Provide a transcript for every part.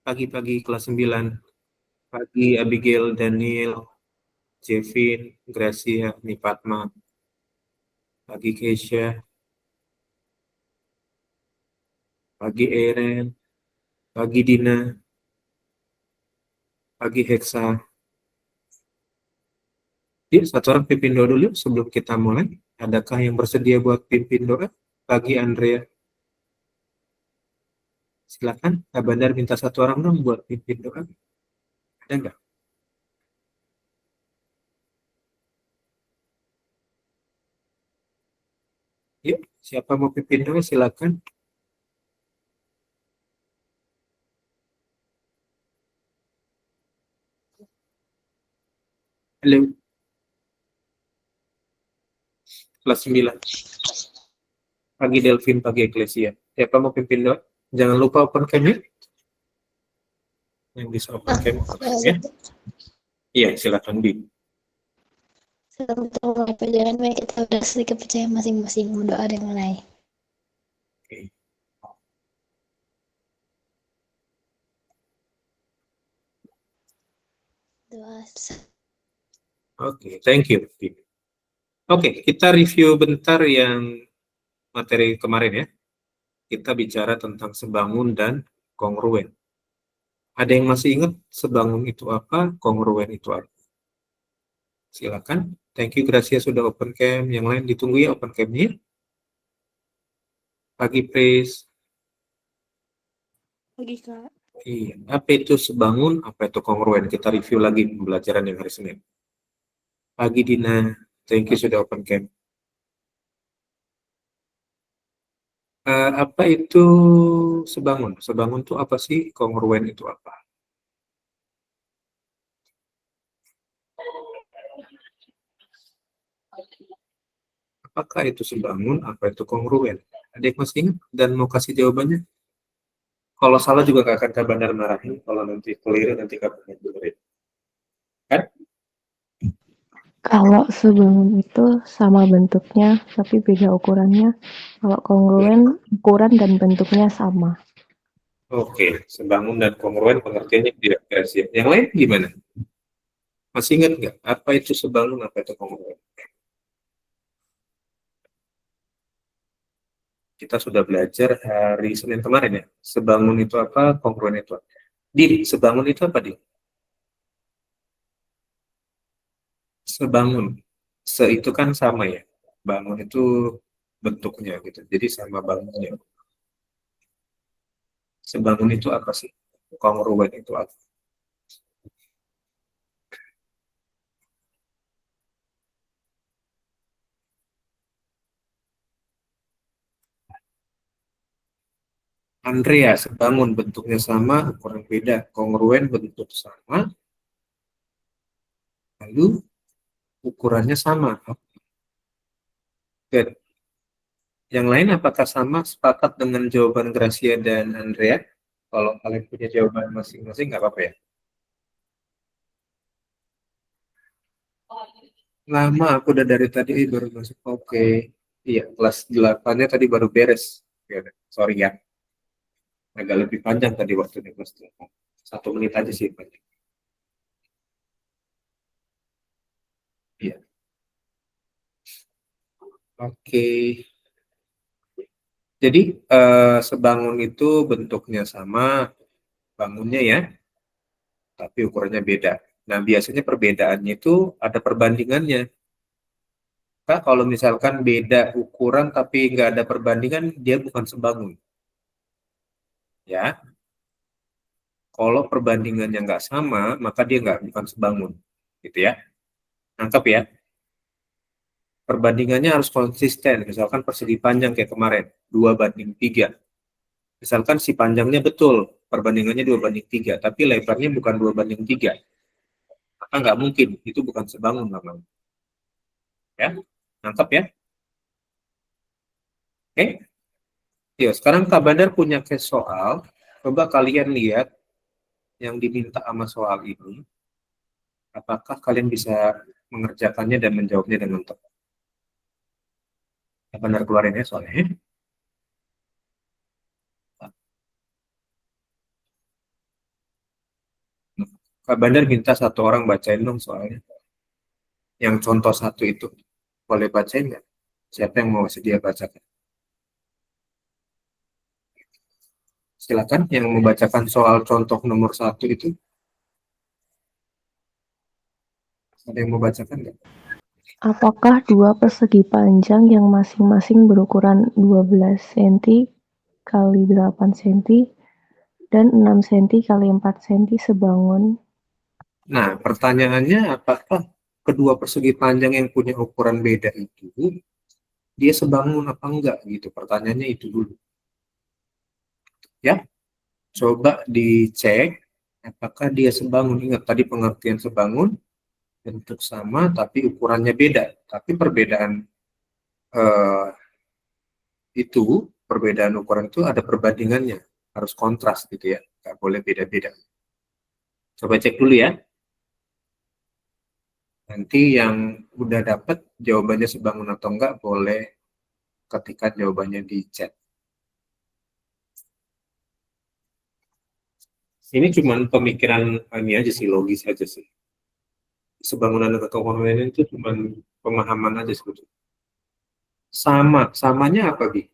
Pagi-pagi kelas 9. Pagi Abigail, Daniel, Jevin, Gracia, Nipatma. Pagi Keisha. Pagi Eren. Pagi Dina. Pagi Hexa. Yuk, satu orang pimpin doa dulu sebelum kita mulai. Adakah yang bersedia buat pimpin doa? Pagi Andrea. Silakan, Kak Bandar minta satu orang dong buat pimpin doa. Ada nggak? Yuk, siapa mau pimpin doa silakan. Halo, kelas 9. Pagi Delvin, pagi Eklesia. Siapa mau pimpin doa? Jangan lupa open cam ya. Yang bisa open cam ya. Iya, silakan Bi. Sebelum kita mulai pelajaran, mari kita berdasar kepercayaan masing-masing. Berdoa dan mulai. Oke. Doa. Oke, thank you. Bi. Oke, kita review bentar yang materi kemarin ya. Kita bicara tentang sebangun dan kongruen. Ada yang masih ingat sebangun itu apa, kongruen itu apa? Silakan. Thank you, Gracia sudah open cam. Yang lain ditunggu ya open cam-nya. Pagi, Pris. Pagi, Kak. Iya. Apa itu sebangun, apa itu kongruen? Kita review lagi pembelajaran yang hari Senin. Pagi, Dina. Thank you sudah open cam. Apa itu sebangun? Sebangun itu apa sih? Kongruen itu apa? Apakah itu sebangun? Apa itu kongruen? Ada yang masih ingat dan mau kasih jawabannya? Kalau salah juga gak akan Kak Bandar marahin. Kalau nanti keliru nanti Kak Bandar dengerin. Kan? Kalau sebangun itu sama bentuknya, tapi beda ukurannya. Kalau kongruen, ukuran dan bentuknya sama. Oke, sebangun dan kongruen pengertiannya tidak ya. Yang lain gimana? Masih ingat nggak? Apa itu sebangun, apa itu kongruen? Kita sudah belajar hari Senin kemarin ya. Sebangun itu apa, kongruen itu apa? Sebangun itu apa, Di? Sebangun. Itu kan sama ya. Bangun itu bentuknya gitu. Jadi sama bangunnya. Sebangun itu apa sih? Kongruen itu apa? Andrea, sebangun bentuknya sama, ukuran beda. Kongruen bentuk sama, lalu ukurannya sama. Oke. Yang lain apakah sama sepakat dengan jawaban Gracia dan Andrea? Kalau kalian punya jawaban masing-masing nggak apa-apa ya. Lama aku udah dari tadi baru masuk. Oke. Iya, kelas 8-nya tadi baru beres. Ya, sorry ya. Agak lebih panjang tadi waktunya kelas 8. 1 menit aja sih panjang. Iya. Oke. Jadi sebangun itu bentuknya sama, bangunnya ya, tapi ukurannya beda. Nah, biasanya perbedaannya itu ada perbandingannya. Kak, kalau misalkan beda ukuran tapi nggak ada perbandingan, dia bukan sebangun. Ya, kalau perbandingannya nggak sama, maka dia nggak bukan sebangun. Gitu ya. Nangkap ya. Perbandingannya harus konsisten. Misalkan persegi panjang kayak kemarin, 2:3. Misalkan si panjangnya betul, perbandingannya 2:3, tapi lebarnya bukan 2:3. Maka nggak mungkin, itu bukan sebangun namanya. Ya, nangkap ya. Oke. Ya, sekarang Kak Bandar punya case soal. Coba kalian lihat yang diminta sama soal ini. Apakah kalian bisa mengerjakannya dan menjawabnya dengan tepat? Kak Bandar keluarin ya soalnya. Kak Bandar minta satu orang bacain dong soalnya. Yang contoh satu itu. Boleh bacain nggak? Siapa yang mau sedia bacakan? Silakan yang membacakan soal contoh nomor satu itu. Ada yang mau bacakan nggak? Apakah dua persegi panjang yang masing-masing berukuran 12 cm kali 8 cm dan 6 cm kali 4 cm sebangun? Nah, pertanyaannya apakah kedua persegi panjang yang punya ukuran beda itu dia sebangun apa enggak gitu. Pertanyaannya itu dulu. Ya, coba dicek apakah dia sebangun. Ingat tadi pengertian sebangun, bentuk sama tapi ukurannya beda. Tapi perbedaan eh, itu, perbedaan ukuran itu ada perbandingannya. Harus kontras gitu ya. Nggak boleh beda-beda. Coba cek dulu ya. Nanti yang udah dapat jawabannya sebangun atau enggak boleh ketikkan jawabannya di chat. Ini cuma pemikiran ini aja sih, logis aja sih. Sebangunan dan kekonvenan itu cuma pemahaman aja sebetulnya. Samanya apa Bi?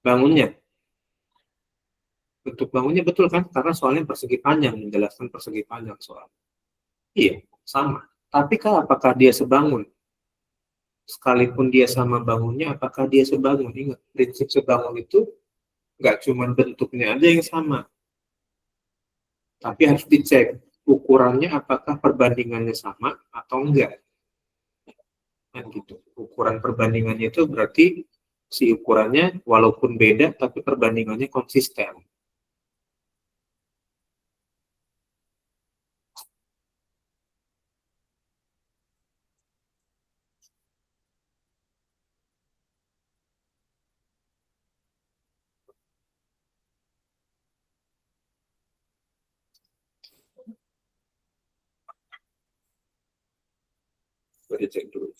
Bangunnya. Bentuk bangunnya betul kan? Karena soalnya persegi panjang, menjelaskan persegi panjang soal. Iya, sama. Tapi apakah dia sebangun? Sekalipun dia sama bangunnya, apakah dia sebangun? Ingat, prinsip sebangun itu nggak cuma bentuknya aja yang sama, tapi harus dicek ukurannya apakah perbandingannya sama atau enggak. Kan gitu. Ukuran perbandingannya itu berarti si ukurannya walaupun beda tapi perbandingannya konsisten. Boleh cek dulu.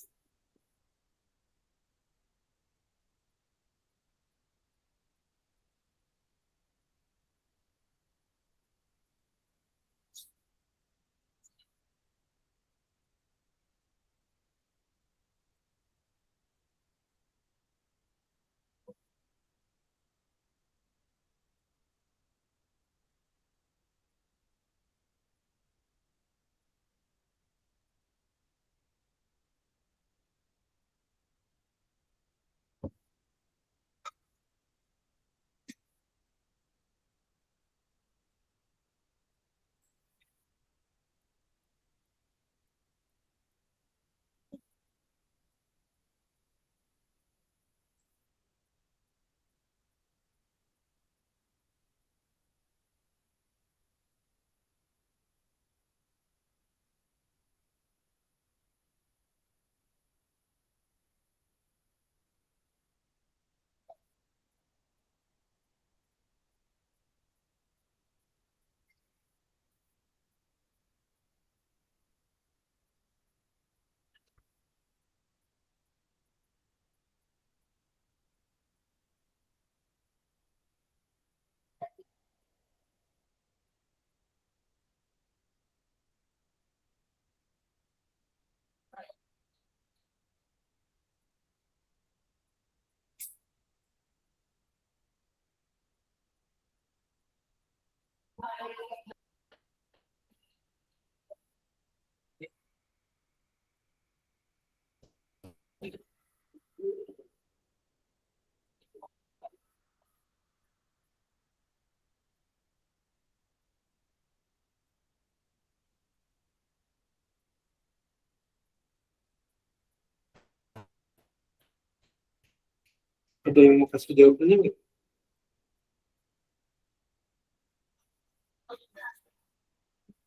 Ada yang mau kasih jawabannya nggak?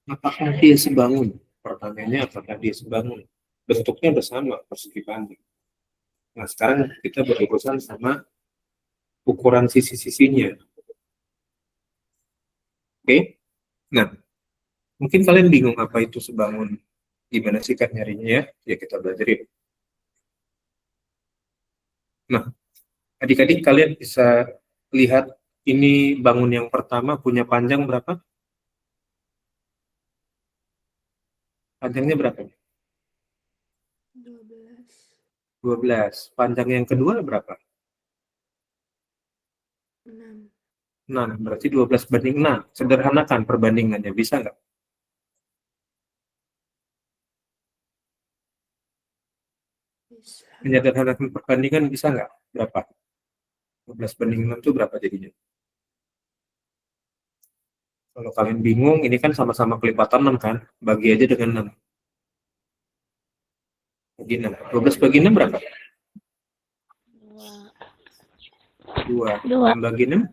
Apakah dia sebangun? Pertanyaannya apakah dia sebangun? Bentuknya bersama persegi panjang. Nah sekarang kita berurusan sama ukuran sisi-sisinya. Oke? Nah, mungkin kalian bingung apa itu sebangun. Gimana sih Kak nyarinya ya? Ya kita belajarin. Nah, adik-adik kalian bisa lihat ini bangun yang pertama punya panjang berapa? Panjangnya berapa? 12. 12. Panjang yang kedua berapa? 6. 6. Berarti 12 banding 6. Sederhanakan perbandingannya. Bisa nggak? Bisa. Menyederhanakan perbandingan bisa nggak? Berapa? 12 banding 6 itu berapa jadinya? Kalau kalian bingung, ini kan sama-sama kelipatan 6 kan? Bagi aja dengan 6. Bagi 6. 12 bagi 6 berapa? 2. 2. 6 bagi 6?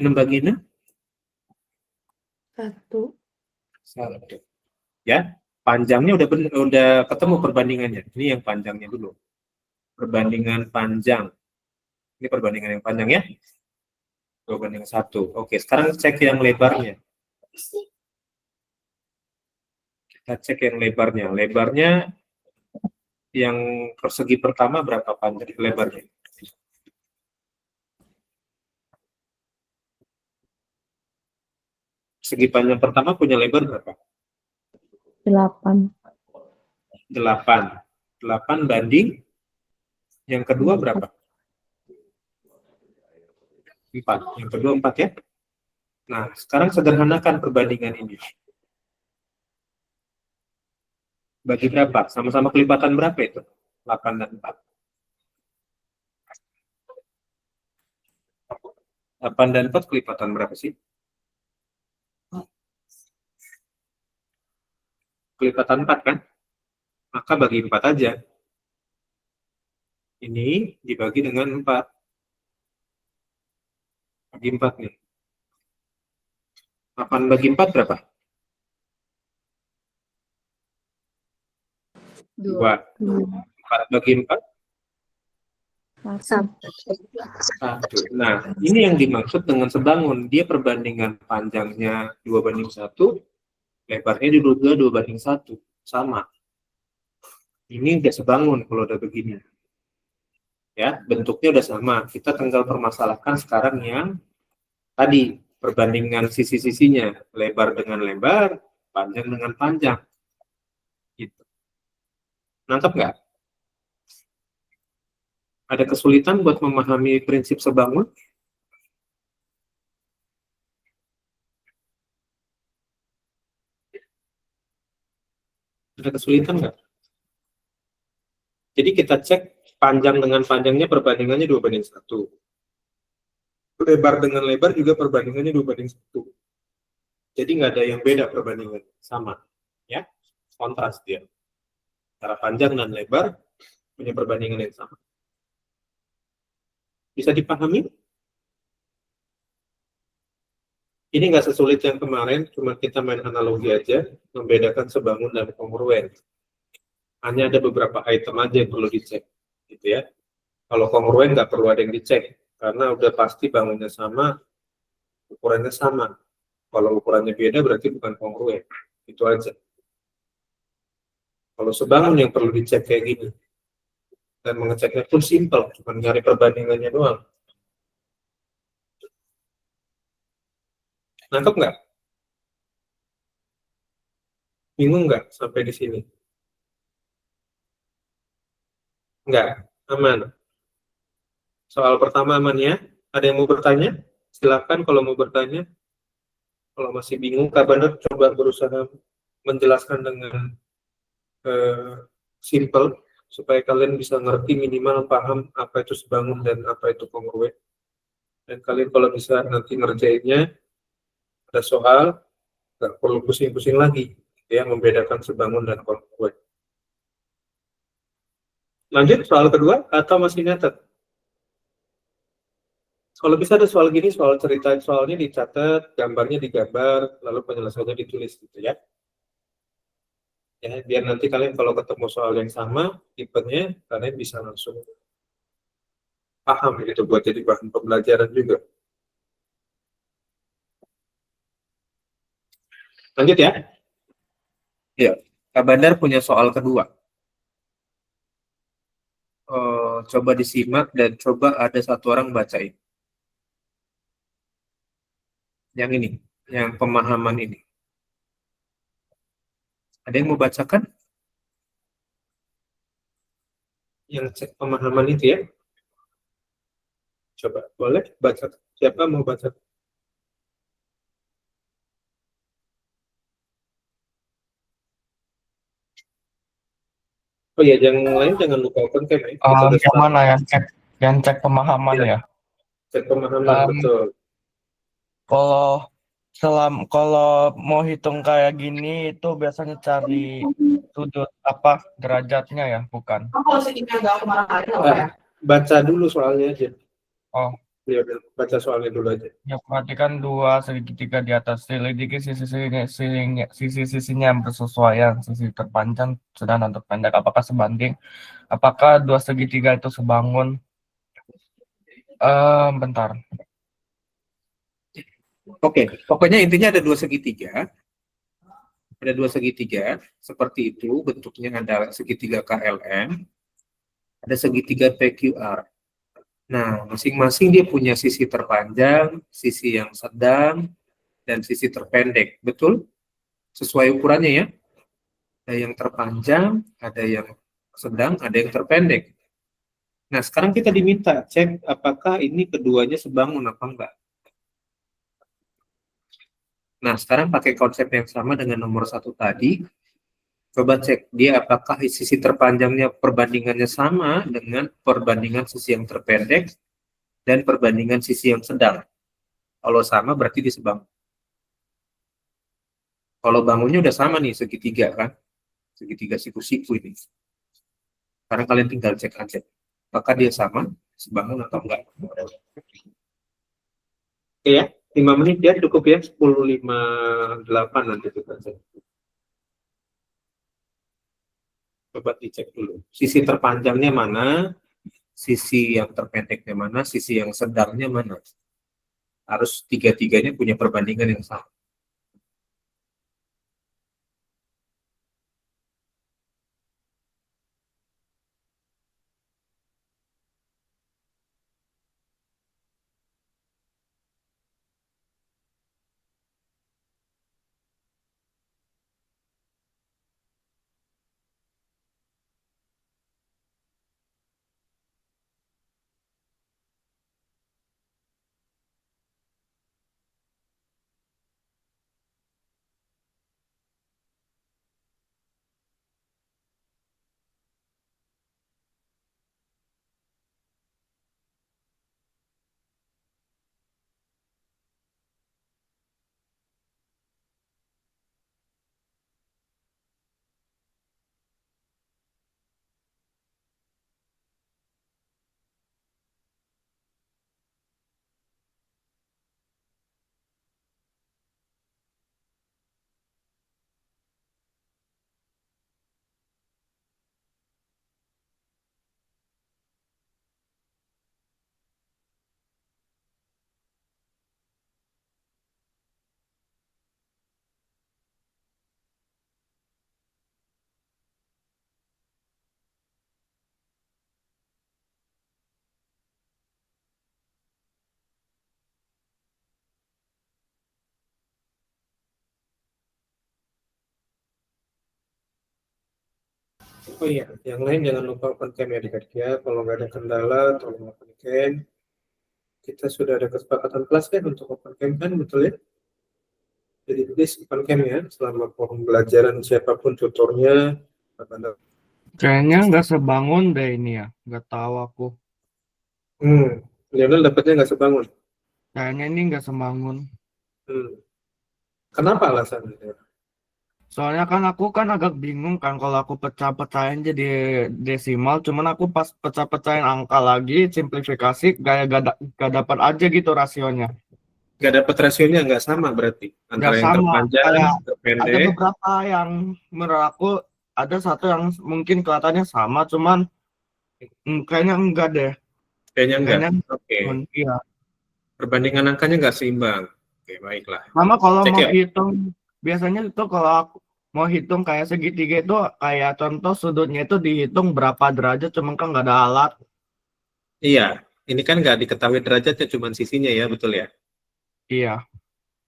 6 bagi 6? 1. 1. Ya, panjangnya udah ketemu perbandingannya. Ini yang panjangnya dulu. Perbandingan panjang. Ini perbandingan yang panjang ya. 2:1. Oke, sekarang cek yang lebarnya. Kita cek yang lebarnya. Lebarnya yang persegi pertama berapa panjang lebarnya? Segi panjang pertama punya lebar berapa? 8. 8. 8 banding yang kedua berapa? 4. Yang kedua 4 ya. Nah, sekarang sederhanakan perbandingan ini. Bagi berapa? Sama-sama kelipatan berapa itu? 8 dan 4. 8 dan 4 kelipatan berapa sih? Kelipatan 4 kan? Maka bagi 4 aja. Ini dibagi dengan 4. Bagi 4 nih. 8 bagi 4 berapa? 2. 4 bagi 4? 1. 1. Nah, ini yang dimaksud dengan sebangun. Dia perbandingan panjangnya 2:1, lebarnya juga 2:1. Sama. Ini udah sebangun kalau udah begini. Ya, bentuknya udah sama. Kita tinggal permasalahkan sekarang yang tadi, perbandingan sisi-sisinya. Lebar dengan lebar, panjang dengan panjang. Gitu. Nangkep nggak? Ada kesulitan buat memahami prinsip sebangun? Ada kesulitan nggak? Jadi kita cek panjang dengan panjangnya perbandingannya 2:1. Lebar dengan lebar juga perbandingannya 2:1. Jadi nggak ada yang beda perbandingan. Sama. Ya, kontras dia. Antara panjang dan lebar punya perbandingan yang sama. Bisa dipahami? Ini nggak sesulit yang kemarin, cuma kita main analogi aja, membedakan sebangun dan kongruen. Hanya ada beberapa item aja yang perlu dicek, gitu ya. Kalau kongruen nggak perlu ada yang dicek, karena udah pasti bangunnya sama, ukurannya sama. Kalau ukurannya beda berarti bukan kongruen. Itu aja. Kalau sebangun yang perlu dicek kayak gini, dan mengeceknya pun simpel, cuma nyari perbandingannya doang. Nangkep nggak? Bingung nggak sampai di sini? Nggak? Aman? Soal pertama aman ya? Ada yang mau bertanya? Silakan kalau mau bertanya. Kalau masih bingung, Kak Bandar coba berusaha menjelaskan dengan simple, supaya kalian bisa ngerti minimal paham apa itu sebangun dan apa itu kongruen. Dan kalian kalau bisa nanti ngerjainnya, ada soal, nggak perlu pusing-pusing lagi, ya, membedakan sebangun dan kongruen. Lanjut soal kedua, atau masih nyatet? Kalau bisa ada soal gini, soal ceritain soalnya dicatat, gambarnya digambar, lalu penyelesaiannya ditulis gitu ya. Ya, biar nanti kalian kalau ketemu soal yang sama, tipenya kalian bisa langsung paham gitu buat jadi bahan pembelajaran juga. Lanjut ya. Ya, Kak Bandar punya soal kedua. Coba disimak dan coba ada satu orang bacain. Yang ini, yang pemahaman ini. Ada yang mau bacakan? Yang cek pemahaman itu ya. Coba, boleh baca. Siapa mau baca? Oh ya, yang lain jangan lupa konten ya. Kita udah Yang start. mana yang cek pemahaman Iya. ya? Cek pemahaman, betul. Kalau mau hitung kayak gini itu biasanya cari sudut apa derajatnya ya, bukan? Baca dulu soalnya aja. Oh, Ya, udah, baca soalnya dulu aja. ya berarti kan dua segitiga di atas selidiki sisi-sisinya yang bersesuaian, sisi terpanjang sedang dan terpendek. Apakah sebanding? Apakah dua segitiga itu sebangun? Bentar. Oke, pokoknya intinya ada dua segitiga. Ada dua segitiga, seperti itu bentuknya ada segitiga KLM, ada segitiga PQR. Nah, masing-masing dia punya sisi terpanjang, sisi yang sedang, dan sisi terpendek. Betul? Sesuai ukurannya ya. Ada yang terpanjang, ada yang sedang, ada yang terpendek. Nah, sekarang kita diminta cek apakah ini keduanya sebangun apa enggak. Nah, sekarang pakai konsep yang sama dengan nomor 1 tadi. Coba cek dia apakah sisi terpanjangnya perbandingannya sama dengan perbandingan sisi yang terpendek dan perbandingan sisi yang sedang. Kalau sama berarti disebang. Kalau bangunnya udah sama nih segitiga kan, segitiga siku-siku ini. Sekarang kalian tinggal cek aja, apakah dia sama sebangun atau enggak. Oke ya, 5 menit ya cukup ya, 10.58 nanti kita cek. Coba dicek dulu. Sisi terpanjangnya mana, sisi yang terpendeknya mana, sisi yang sedangnya mana. Harus tiga-tiganya punya perbandingan yang sama. Oh iya, yang lain jangan lupa open cam ya adik ya. Kalau nggak ada kendala, tolong open cam. Kita sudah ada kesepakatan kelas kan untuk open cam kan, betul ya? Jadi please open cam ya, selama pembelajaran siapapun tutornya. Kayaknya nggak sebangun deh ini ya, nggak tahu aku. Lionel dapatnya nggak sebangun. Kayaknya ini nggak sebangun. Kenapa alasannya? Soalnya kan aku kan agak bingung kan kalau aku pecah-pecahin jadi desimal, cuman aku pas pecah-pecahin angka lagi, simplifikasi kayak gak dapat aja gitu rasionya. Nggak dapat rasionya nggak sama berarti Nggak antara yang sama, terpanjang, kayak ada terpendek. beberapa yang menurut aku ada satu yang mungkin kelihatannya sama, cuman kayaknya enggak deh. Kayaknya enggak. Kayaknya Oke. iya. Perbandingan angkanya nggak seimbang. Oke, baiklah. Sama kalau Cek mau ya. hitung, biasanya itu kalau aku mau hitung kayak segitiga itu kayak contoh sudutnya itu dihitung berapa derajat, cuman kan nggak ada alat. Iya, ini kan nggak diketahui derajatnya, cuma sisinya ya, betul ya? Iya.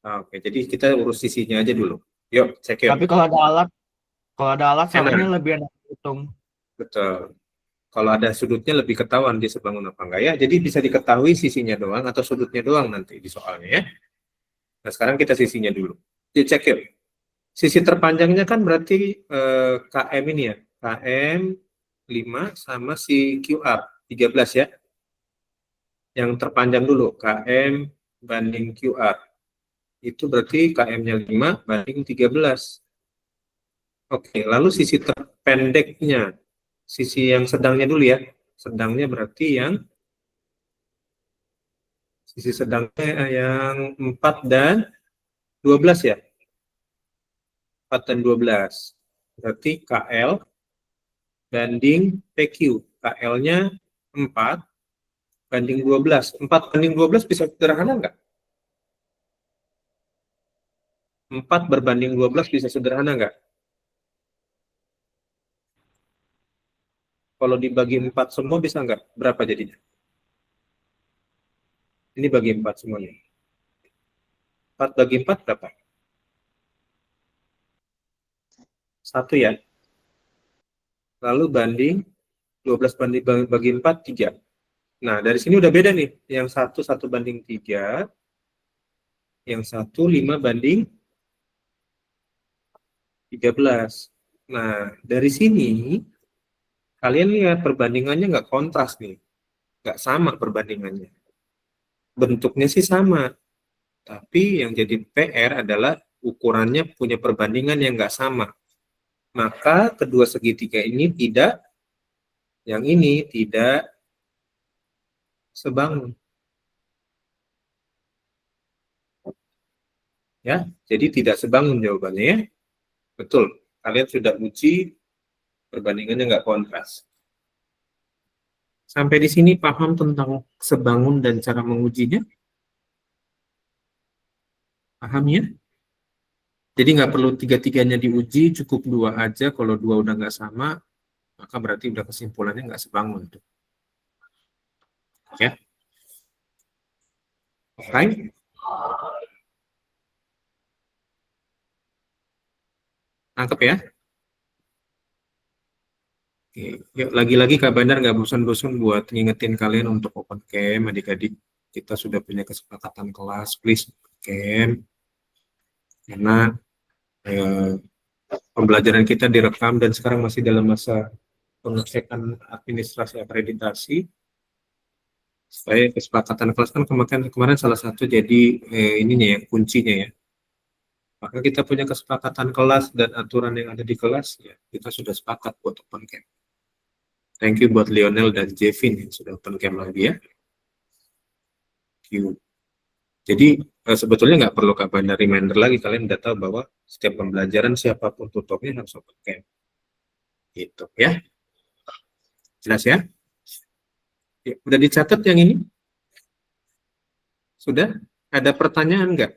Oke, jadi kita urus sisinya aja dulu. Yuk, cek yuk. Tapi kalau ada alat Kalau ada alat salahnya Enak. lebih enak hitung. Betul. Kalau ada sudutnya lebih ketahuan dia sebangun apa enggak ya. Jadi bisa diketahui sisinya doang atau sudutnya doang nanti di soalnya ya. Nah, sekarang kita sisinya dulu. Dicek yuk. Sisi terpanjangnya kan berarti KM ini ya. KM 5 sama si QR 13 ya. Yang terpanjang dulu, KM banding QR. Itu berarti KM-nya 5 banding 13. Oke, lalu sisi terpendeknya, sisi yang sedangnya dulu ya. Sedangnya berarti yang sisi sedangnya yang 4 dan 12 ya. 4 dan 12. Berarti KL banding PQ. KL-nya 4 banding 12. 4 banding 12 bisa sederhana nggak? 4 berbanding 12 bisa sederhana nggak? Kalau dibagi 4 semua bisa nggak? Berapa jadinya? Ini bagi 4 semuanya. 4 bagi 4 berapa? 1 ya. Lalu banding 12 banding bagi 4, 3. Nah, dari sini udah beda nih. Yang 1 banding 3. Yang 1, 5 banding 13. Nah, dari sini kalian lihat perbandingannya nggak kontras nih. Nggak sama perbandingannya. Bentuknya sih sama. Tapi yang jadi PR adalah ukurannya punya perbandingan yang nggak sama. Maka kedua segitiga ini tidak, yang ini tidak sebangun. Ya, jadi tidak sebangun jawabannya ya. Betul, kalian sudah uji perbandingannya nggak kontras. Sampai di sini paham tentang sebangun dan cara mengujinya? Paham ya? Jadi nggak perlu tiga-tiganya diuji, cukup 2 aja. Kalau 2 udah nggak sama, maka berarti udah kesimpulannya nggak sebangun. Ya, oke. Nangkep ya? Oke. Yuk, lagi-lagi Kak Bandar nggak bosan-bosan buat ngingetin kalian untuk open cam, adik-adik. Kita sudah punya kesepakatan kelas, please open cam. Karena eh, pembelajaran kita direkam dan sekarang masih dalam masa pengecekan administrasi akreditasi. Supaya kesepakatan kelas kan kemarin salah satu jadi ininya ya, kuncinya ya. Maka kita punya kesepakatan kelas dan aturan yang ada di kelas, ya kita sudah sepakat buat open cam. Thank you buat Lionel dan Jevin yang sudah open cam lagi ya. Thank you. Jadi sebetulnya nggak perlu kabar reminder lagi, kalian udah tahu bahwa setiap pembelajaran siapapun tutornya harus open cam. Gitu ya. Jelas ya? Ya, udah dicatat yang ini? Sudah? Ada pertanyaan nggak?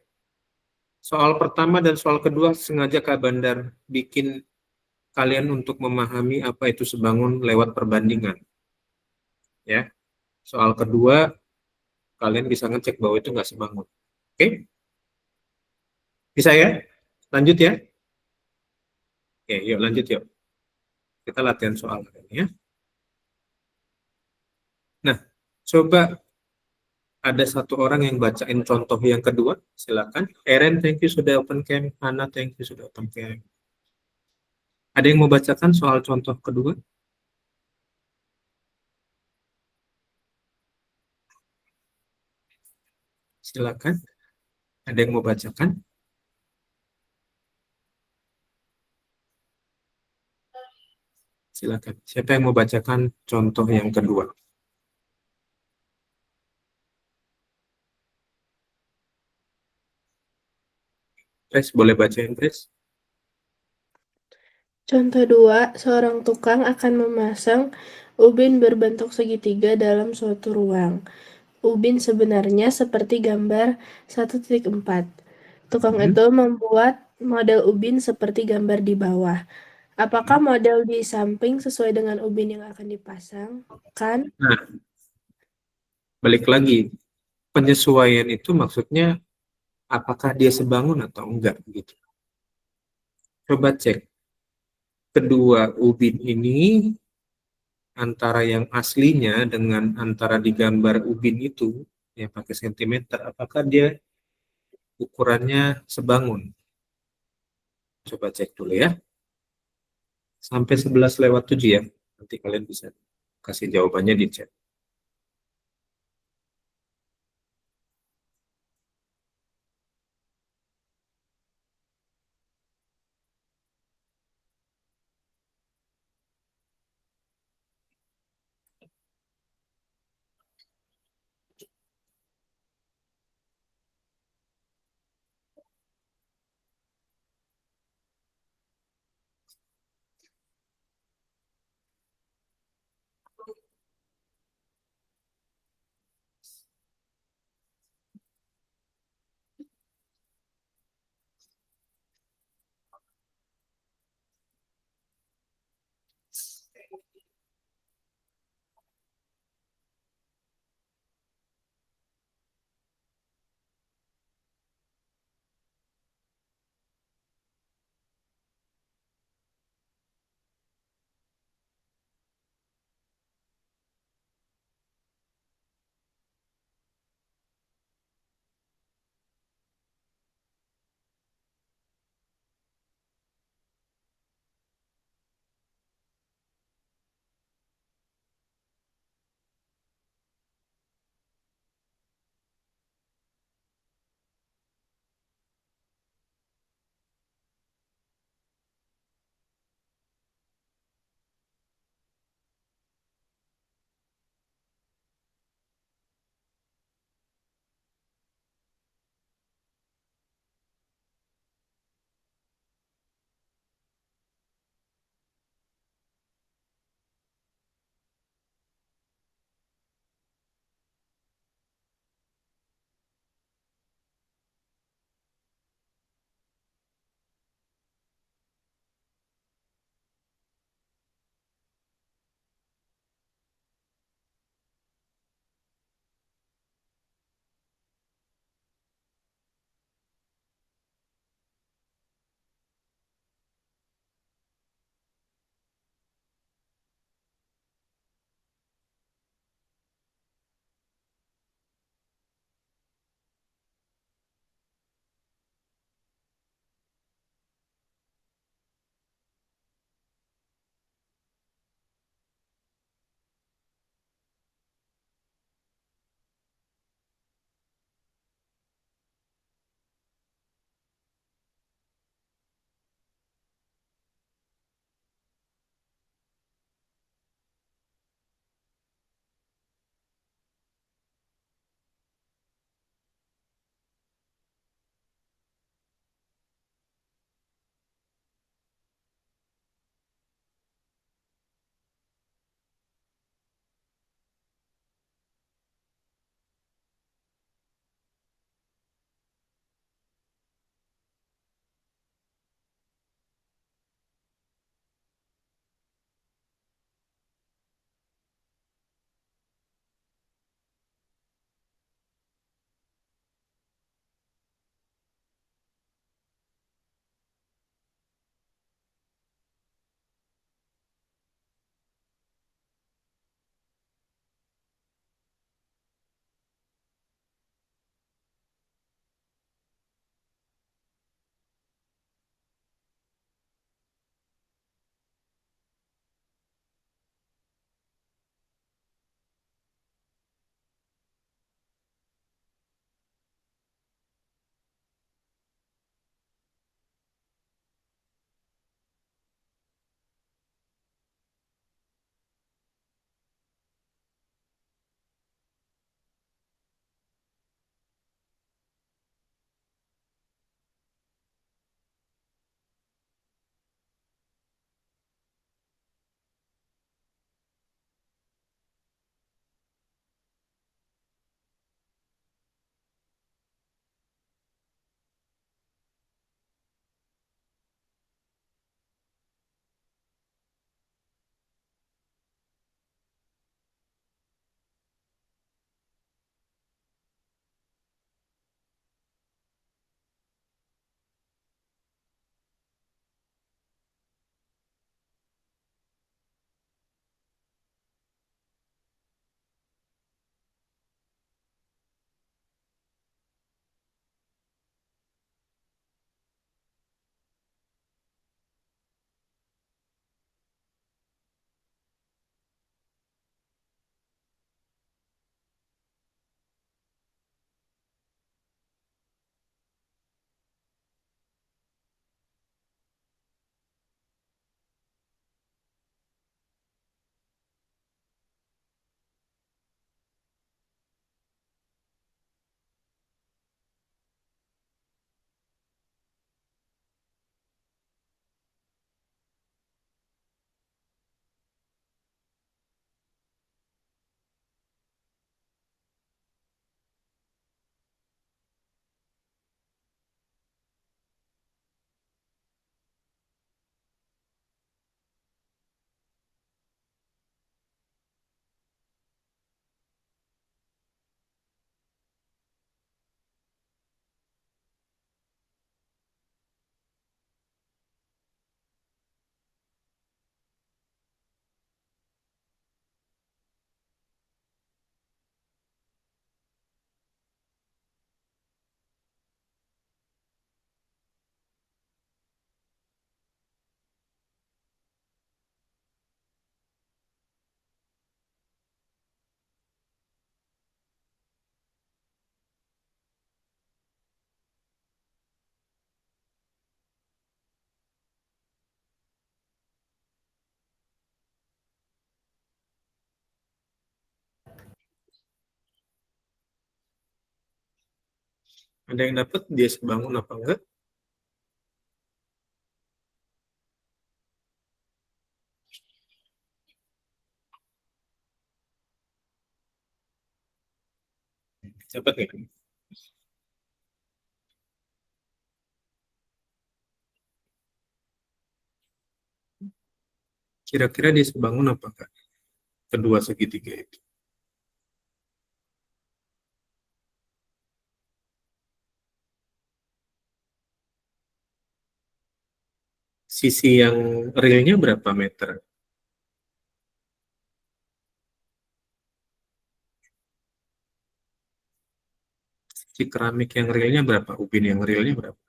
Soal pertama dan soal kedua sengaja Kak Bandar bikin kalian untuk memahami apa itu sebangun lewat perbandingan. Ya. Soal kedua kalian bisa ngecek bahwa itu nggak sebangun. Oke? Bisa ya? Lanjut ya? Oke, yuk lanjut yuk. Kita latihan soal ini ya. Nah, coba ada satu orang yang bacain contoh yang kedua. Silakan. Eren, thank you sudah open cam. Hana, thank you sudah open cam. Ada yang mau bacakan soal contoh kedua? Silakan. Ada yang mau bacakan? Silakan. Siapa yang mau bacakan contoh yang kedua? Pres, boleh bacain, Pres? Contoh 2, seorang tukang akan memasang ubin berbentuk segitiga dalam suatu ruang. Ubin sebenarnya seperti gambar 1.4. Tukang itu membuat model ubin seperti gambar di bawah. Apakah model di samping sesuai dengan ubin yang akan dipasang? Kan? Nah, balik lagi. Penyesuaian itu maksudnya apakah dia sebangun atau enggak gitu. Coba cek. kedua ubin ini antara yang aslinya dengan antara di gambar ubin itu yang pakai sentimeter, apakah dia ukurannya sebangun? Coba cek dulu ya. Sampai 11:07 ya. Nanti kalian bisa kasih jawabannya di chat. Ada yang dapat dia sebangun apa enggak? Dapat nggak? Kira-kira dia sebangun apa enggak? Kedua segitiga itu. Sisi yang realnya berapa meter? Si keramik yang realnya berapa? Ubin yang realnya berapa?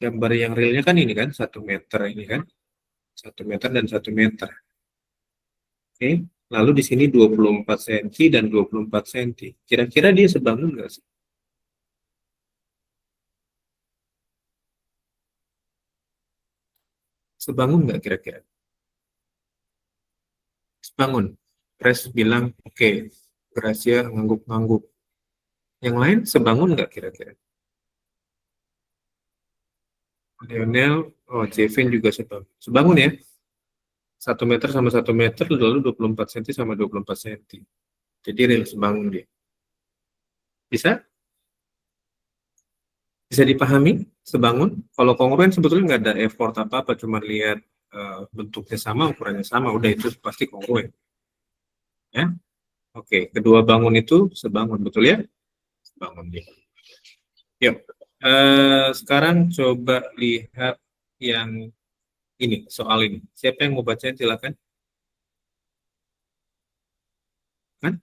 Gambar yang realnya kan ini kan, 1 meter ini kan. 1 meter dan 1 meter. Oke. Lalu di sini 24 cm dan 24 cm. Kira-kira dia sebangun nggak sih? Sebangun nggak kira-kira? Sebangun. Pres bilang, oke, Gracia ngangguk-ngangguk. Yang lain sebangun nggak kira-kira? Lionel, oh Jevin juga sebangun. Sebangun ya? 1 meter sama 1 meter, lalu 24 cm sama 24 cm. Jadi real sebangun dia. Bisa? Bisa dipahami? Sebangun? Kalau kongruen sebetulnya nggak ada effort apa-apa, cuma lihat bentuknya sama, ukurannya sama, udah itu pasti kongruen. Ya? Oke, kedua bangun itu sebangun, betul ya? Sebangun dia. Yuk, sekarang coba lihat yang ini, soal ini. Siapa yang mau bacain silakan. Kan?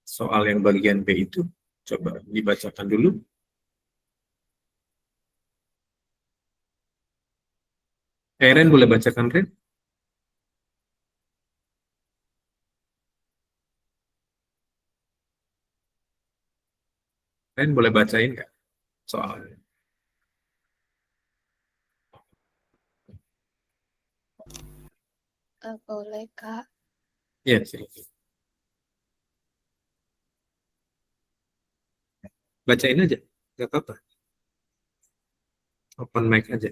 Soal yang bagian B itu, coba dibacakan dulu. Ren boleh bacakan, Ren? Ren boleh bacain nggak soalnya? Boleh, Kak. Ya, silakan. Bacain aja, nggak apa-apa. Open mic aja.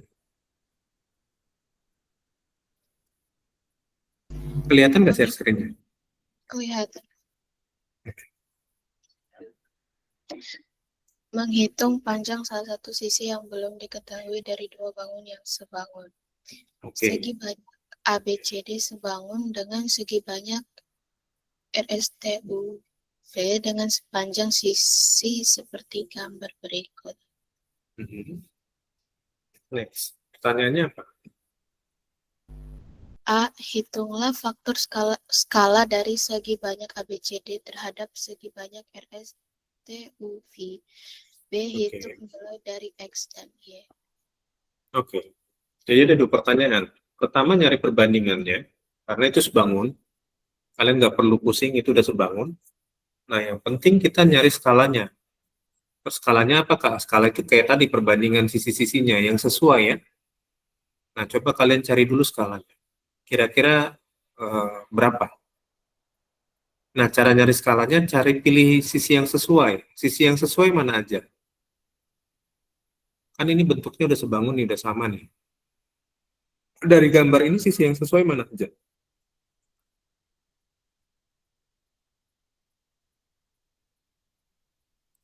Kelihatan nggak share screen-nya? Kelihatan. Menghitung panjang salah satu sisi yang belum diketahui dari dua bangun yang sebangun. Oke. Segi banyak ABCD sebangun dengan segi banyak RSTUV dengan sepanjang sisi seperti gambar berikut. Next. Pertanyaannya apa? A. Hitunglah faktor skala dari segi banyak ABCD terhadap segi banyak RSTUV. B. Hitung mulai dari X dan Y. Oke. Jadi ada dua pertanyaan. Pertama nyari perbandingannya, karena itu sebangun. Kalian nggak perlu pusing, itu udah sebangun. Nah, yang penting kita nyari skalanya. Skalanya apa, Kak? Skala itu kayak tadi perbandingan sisi-sisinya yang sesuai ya. Nah, coba kalian cari dulu skalanya. Kira-kira berapa? Nah, cara nyari skalanya, cari pilih sisi yang sesuai. Sisi yang sesuai mana aja? Kan ini bentuknya udah sebangun nih, udah sama nih. Dari gambar ini sisi yang sesuai mana aja?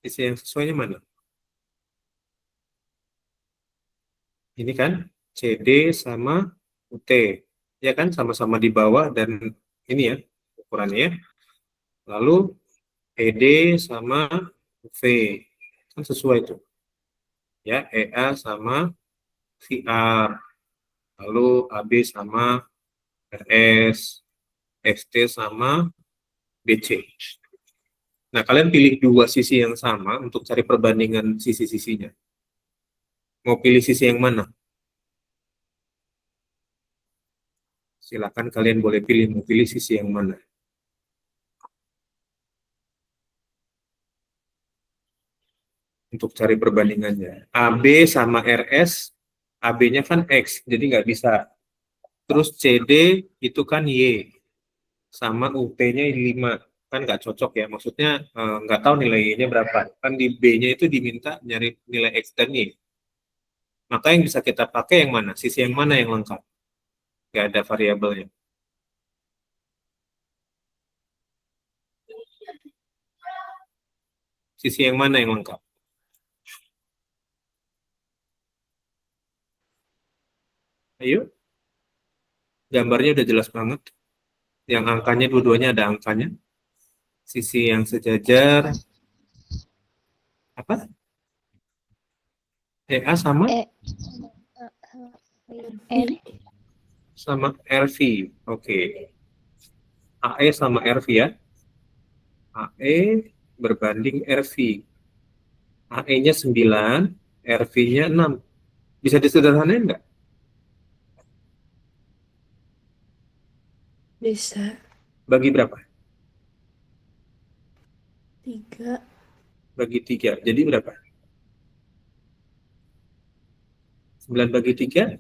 Sisi yang sesuainya mana? Ini kan CD sama UT. Ya kan, sama-sama di bawah dan ini ya, ukurannya ya. Lalu ED sama V. Kan sesuai tuh. Ya, EA sama VR. Lalu AB sama RS. ST sama BC. Nah, kalian pilih dua sisi yang sama untuk cari perbandingan sisi-sisinya. Mau pilih sisi yang mana? Silakan kalian boleh pilih, mau pilih sisi yang mana. Untuk cari perbandingannya. AB sama RS AB-nya kan X, jadi nggak bisa. Terus CD itu kan Y, sama UP-nya 5. Kan nggak cocok ya, maksudnya nggak tahu nilai Y-nya berapa. Kan di B-nya itu diminta nyari nilai X dan Y. Maka yang bisa kita pakai yang mana? Sisi yang mana yang lengkap? Nggak ada variabelnya. Sisi yang mana yang lengkap? Ayo. Gambarnya udah jelas banget. Yang angkanya dua-duanya ada angkanya. Sisi yang sejajar. Apa? EA sama? R. Sama RV. Oke. AE sama RV ya. AE berbanding RV. AE-nya 9, RV-nya 6. Bisa disederhanain nggak? Bisa. Bagi berapa? 3. Bagi 3. Jadi berapa? 9 bagi 3?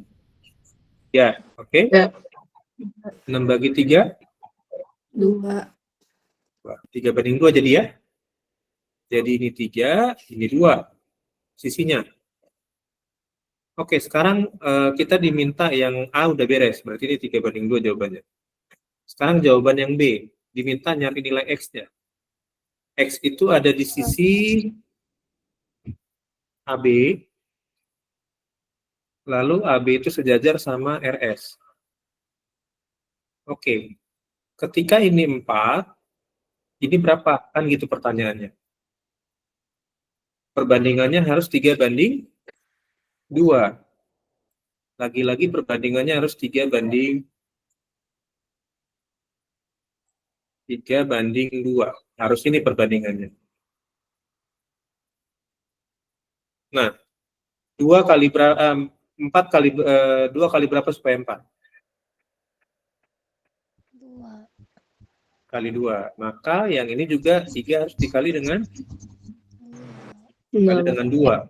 Ya, oke. Ya. 6 bagi 3? 2. 3 banding 2 jadi ya. Jadi ini 3, ini 2 sisinya. Oke, sekarang kita diminta yang A udah beres. Berarti ini 3 banding 2 jawabannya. Sekarang jawaban yang B. Diminta nyari nilai X-nya. X itu ada di sisi AB. Lalu AB itu sejajar sama RS. Oke. Ketika ini 4, ini berapa? Kan gitu pertanyaannya. Perbandingannya harus 3 banding 2. Lagi-lagi perbandingannya harus 3 banding 2. Harus ini perbandingannya. Nah, 4 kali berapa supaya 4? 2. Kali 2. Maka yang ini juga 3 harus dikali dengan 2.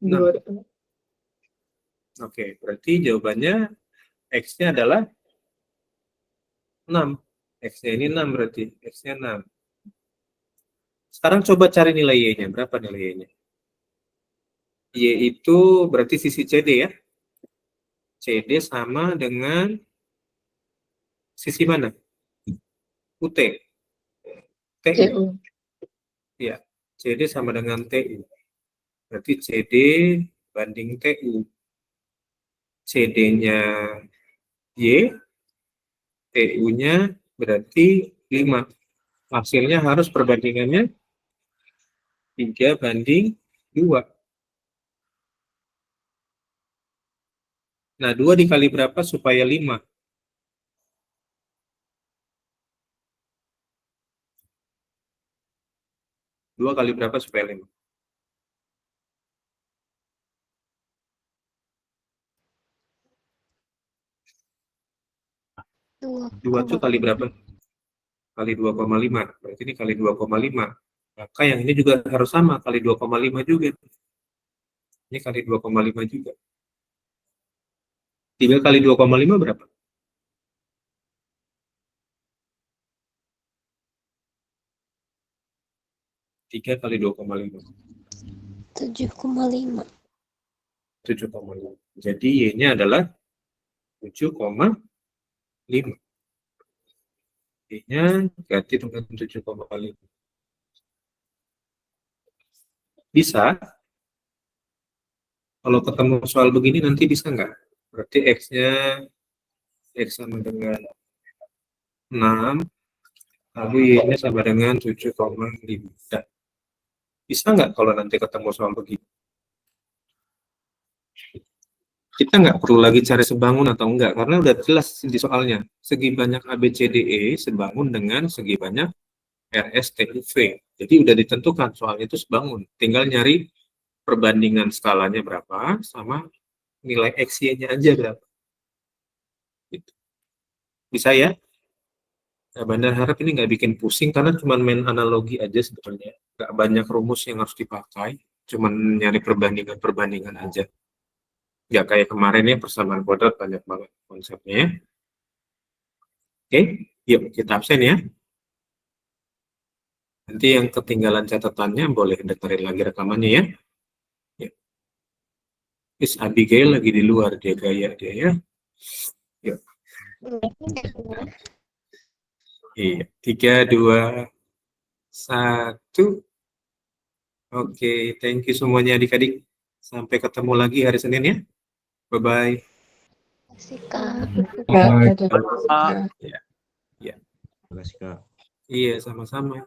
6. Oke, berarti jawabannya X-nya adalah 6. X-nya ini 6 berarti. X-nya 6. Sekarang coba cari nilai Y-nya. Berapa nilai Y-nya? Y itu berarti sisi CD ya. CD sama dengan sisi mana? UT. TU. Ya, CD sama dengan TU. Berarti CD banding TU. CD-nya Y, TU-nya berarti 5. Hasilnya harus perbandingannya 3 banding 2. Nah, 2 dikali berapa supaya 5? 2 kali berapa supaya 5? 2 itu kali berapa? Kali 2,5. Berarti ini kali 2,5. Maka yang ini juga harus sama, kali 2,5 juga. Ini kali 2,5 juga. 3 kali 2,5 berapa? 3 kali 2,5. 7,5. 7,5. Jadi Y-nya adalah 7,5. Y-nya ganti dengan 7,5. Bisa. Kalau ketemu soal begini nanti bisa nggak? Berarti X-nya X sama dengan 6, lalu Y-nya sama dengan 7,5. Bisa nggak kalau nanti ketemu soal begini? Kita nggak perlu lagi cari sebangun atau enggak, karena udah jelas di soalnya. Segi banyak ABCDE sebangun dengan segi banyak RSTUV. Jadi udah ditentukan soalnya itu sebangun. Tinggal nyari perbandingan skalanya berapa sama nilai XY-nya aja berapa. Gitu. Bisa ya? Nah, Bandar harap ini nggak bikin pusing karena cuma main analogi aja sebenarnya. Nggak banyak rumus yang harus dipakai, cuma nyari perbandingan-perbandingan aja. Nggak kayak kemarin ya, persamaan kuadrat banyak banget konsepnya ya. Oke, yuk kita absen ya. Nanti yang ketinggalan catatannya boleh dengerin lagi rekamannya ya. Ya. Miss Abigail lagi di luar, dia gaya dia ya. Yuk. Iya, 3, 2, 1. Oke, thank you semuanya adik-adik. Sampai ketemu lagi hari Senin ya. Bye-bye. Kasih Kak. Kak, Iya, Terima kasih, Kak. iya, sama-sama.